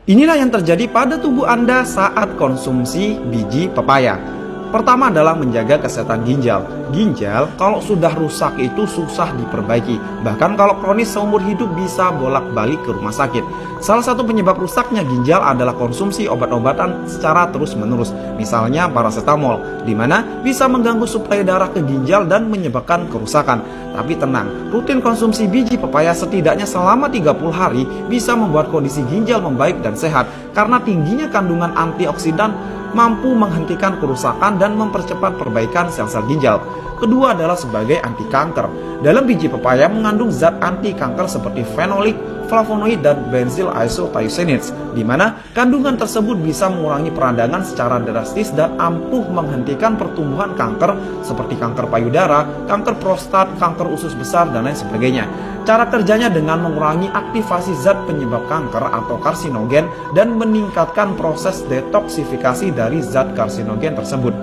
Inilah yang terjadi pada tubuh Anda saat konsumsi biji pepaya. Pertama adalah menjaga kesehatan ginjal. Ginjal kalau sudah rusak itu susah diperbaiki. Bahkan kalau kronis seumur hidup bisa bolak-balik ke rumah sakit. Salah satu penyebab rusaknya ginjal adalah konsumsi obat-obatan secara terus-menerus. Misalnya paracetamol, di mana bisa mengganggu suplai darah ke ginjal dan menyebabkan kerusakan. Tapi tenang, rutin konsumsi biji pepaya setidaknya selama 30 hari bisa membuat kondisi ginjal membaik dan sehat. Karena tingginya kandungan antioksidan mampu menghentikan kerusakan dan mempercepat perbaikan sel-sel ginjal. Kedua adalah sebagai anti kanker. Dalam biji pepaya mengandung zat anti kanker seperti fenolik, flavonoid, dan benzyl isothiocyanates, di mana kandungan tersebut bisa mengurangi peradangan secara drastis dan ampuh menghentikan pertumbuhan kanker seperti kanker payudara, kanker prostat, kanker usus besar, dan lain sebagainya. Cara kerjanya dengan mengurangi aktivasi zat penyebab kanker atau karsinogen dan meningkatkan proses detoksifikasi dari zat karsinogen tersebut.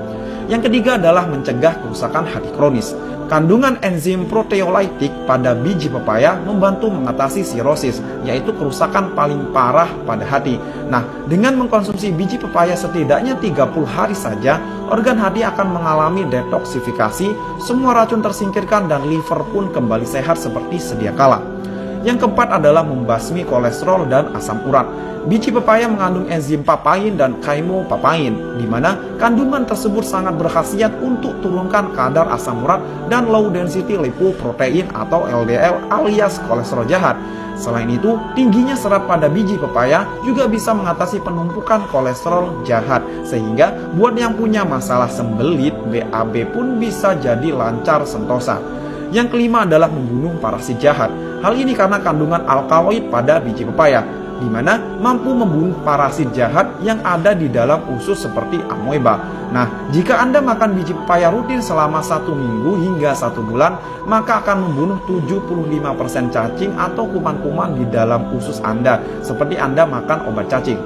Yang ketiga adalah mencegah kerusakan hati kronis. Kandungan enzim proteolytik pada biji pepaya membantu mengatasi sirosis, yaitu kerusakan paling parah pada hati. Nah, dengan mengkonsumsi biji pepaya setidaknya 30 hari saja, organ hati akan mengalami detoksifikasi, semua racun tersingkirkan dan liver pun kembali sehat seperti sedia kala. Yang keempat adalah membasmi kolesterol dan asam urat. Biji pepaya mengandung enzim papain dan chymopapin, di mana kandungan tersebut sangat berkhasiat untuk turunkan kadar asam urat dan low density lipoprotein atau LDL alias kolesterol jahat. Selain itu, tingginya serat pada biji pepaya juga bisa mengatasi penumpukan kolesterol jahat, sehingga buat yang punya masalah sembelit, BAB pun bisa jadi lancar sentosa. Yang kelima adalah membunuh parasit jahat. Hal ini karena kandungan alkaloid pada biji pepaya, di mana mampu membunuh parasit jahat yang ada di dalam usus seperti amoeba. Nah, jika Anda makan biji pepaya rutin selama 1 minggu hingga 1 bulan, maka akan membunuh 75% cacing atau kuman-kuman di dalam usus Anda, seperti Anda makan obat cacing.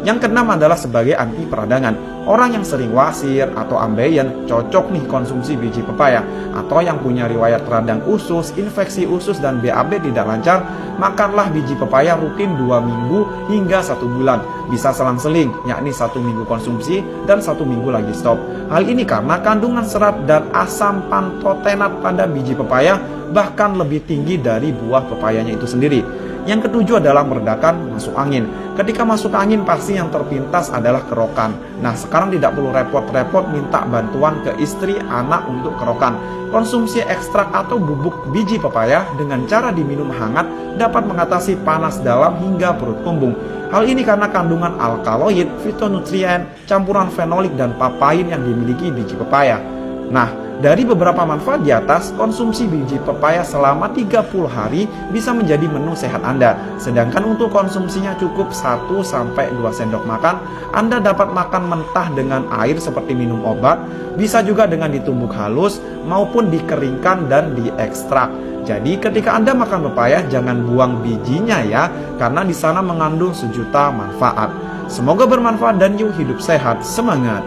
Yang keenam adalah sebagai anti peradangan. Orang yang sering wasir atau ambeien cocok nih konsumsi biji pepaya. Atau yang punya riwayat radang usus, infeksi usus, dan BAB tidak lancar, makanlah biji pepaya rutin 2 minggu hingga 1 bulan. Bisa selang-seling, yakni 1 minggu konsumsi dan 1 minggu lagi stop. Hal ini karena kandungan serat dan asam pantotenat pada biji pepaya bahkan lebih tinggi dari buah pepayanya itu sendiri. Yang ketujuh adalah meredakan masuk angin. Ketika masuk angin pasti yang terpintas adalah kerokan. Nah, sekarang tidak perlu repot-repot minta bantuan ke istri, anak untuk kerokan. Konsumsi ekstrak atau bubuk biji pepaya dengan cara diminum hangat dapat mengatasi panas dalam hingga perut kembung. Hal ini karena kandungan alkaloid, fitonutrien, campuran fenolik, dan papain yang dimiliki biji pepaya. Nah, dari beberapa manfaat di atas, konsumsi biji pepaya selama 30 hari bisa menjadi menu sehat Anda. Sedangkan untuk konsumsinya cukup 1-2 sendok makan. Anda dapat makan mentah dengan air seperti minum obat, bisa juga dengan ditumbuk halus maupun dikeringkan dan diekstrak. Jadi ketika Anda makan pepaya jangan buang bijinya ya, karena di sana mengandung sejuta manfaat. Semoga bermanfaat dan yuk hidup sehat, semangat!